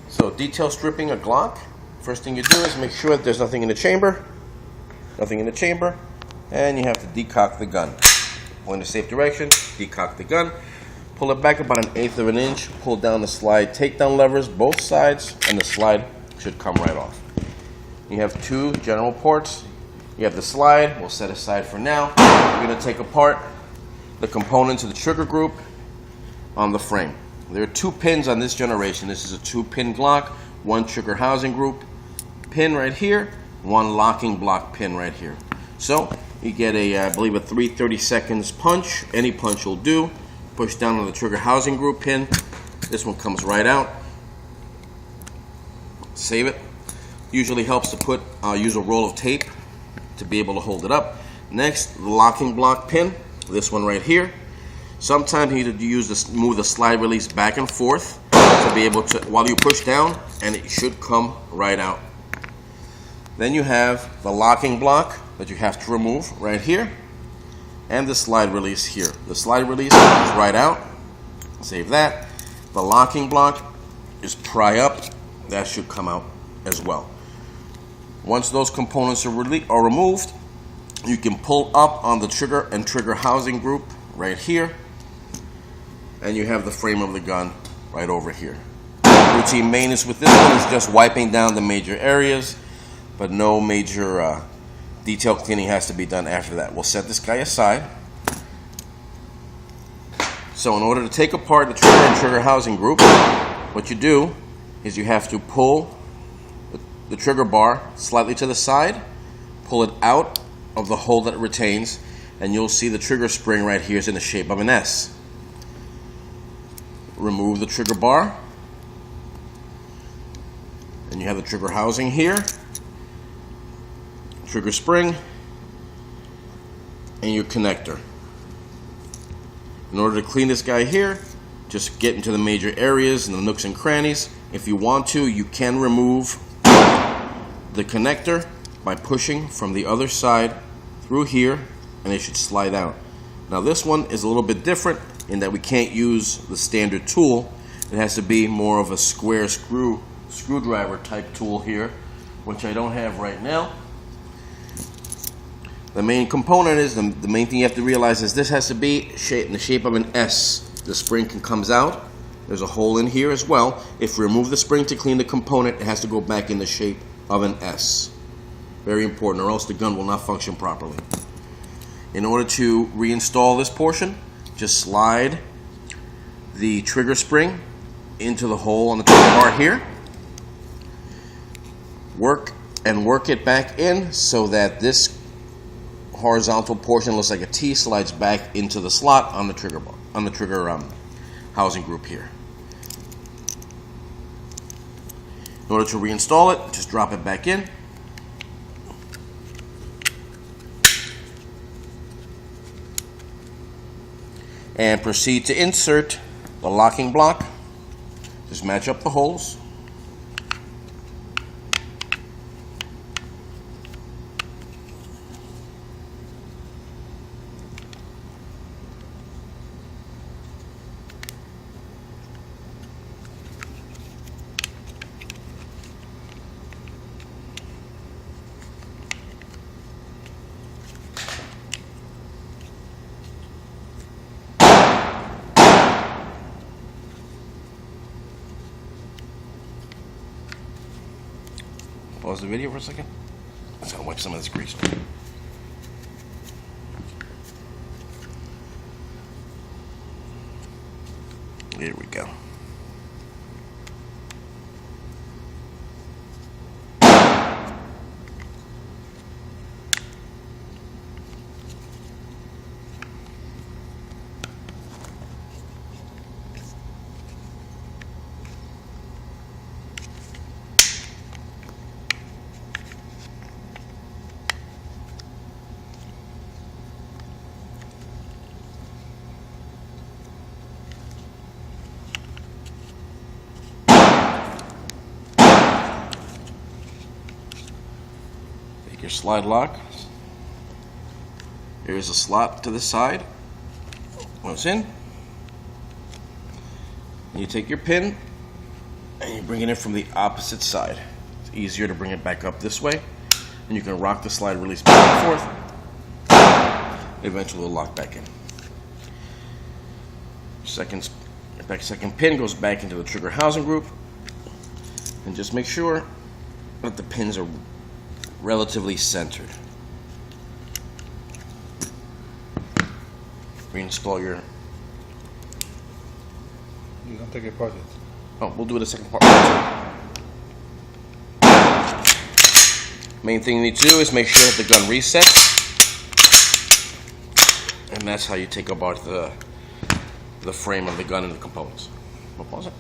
So detail stripping a Glock, first thing you do is make sure that there's nothing in the chamber. Nothing in the chamber. And you have to decock the gun. Go in the safe direction, decock the gun. Pull it back about 1/8 of an inch. Pull down the slide takedown levers, both sides, and the slide should come right off. You have two general ports. You have the slide, we'll set aside for now. We're going to take apart the components of the trigger group on the frame. There are 2 pins on this generation. This is a 2-pin Glock, 1 trigger housing group pin right here, 1 locking block pin right here. So you get a, I believe, a 3/32 punch. Any punch will do. Push down on the trigger housing group pin. This one comes right out. Save it. Usually helps to put, use a roll of tape to be able to hold it up. Next, the locking block pin. This one right here. Sometimes you need to use this, move the slide release back and forth to be able to, while you push down, and it should come right out. Then you have the locking block that you have to remove right here, and the slide release here. The slide release comes right out. Save that. The locking block is pry up. That should come out as well. Once those components are removed, you can pull up on the trigger and trigger housing group right here, and you have the frame of the gun right over here. Routine maintenance with this one is just wiping down the major areas, but no major detail cleaning has to be done after that. We'll set this guy aside. So in order to take apart the trigger and trigger housing group, what you do is you have to pull the trigger bar slightly to the side, pull it out of the hole that it retains, and you'll see the trigger spring right here is in the shape of an S. Remove the trigger bar, and you have the trigger housing here, trigger spring, and your connector. In order to clean this guy here, just get into the major areas and the nooks and crannies. If you want to, you can remove the connector by pushing from the other side through here, and it should slide out. Now this one is a little bit different in that we can't use the standard tool. It has to be more of a square screwdriver type tool here, which I don't have right now. The main component is, the main thing you have to realize is this has to be in the shape of an S. The spring comes out. There's a hole in here as well. If we remove the spring to clean the component, it has to go back in the shape of an S. Very important, or else the gun will not function properly. In order to reinstall this portion, just slide the trigger spring into the hole on the trigger bar here. Work it back in so that this horizontal portion looks like a T, slides back into the slot on the trigger bar, on the trigger housing group here. In order to reinstall it, just drop it back in. And proceed to insert the locking block. Just match up the holes. Pause the video for a second. I'm just going to wipe some of this grease off. There we go. Your slide lock. Here's a slot to the side. Goes in. And you take your pin, and you bring it in from the opposite side. It's easier to bring it back up this way, and you can rock the slide release back and forth. Eventually it'll lock back in. Second pin goes back into the trigger housing group, and just make sure that the pins are relatively centered. Reinstall your... You don't take it apart yet. Oh, we'll do it a second part. Main thing you need to do is make sure that the gun resets, and that's how you take apart the frame of the gun and the components. We'll pause it.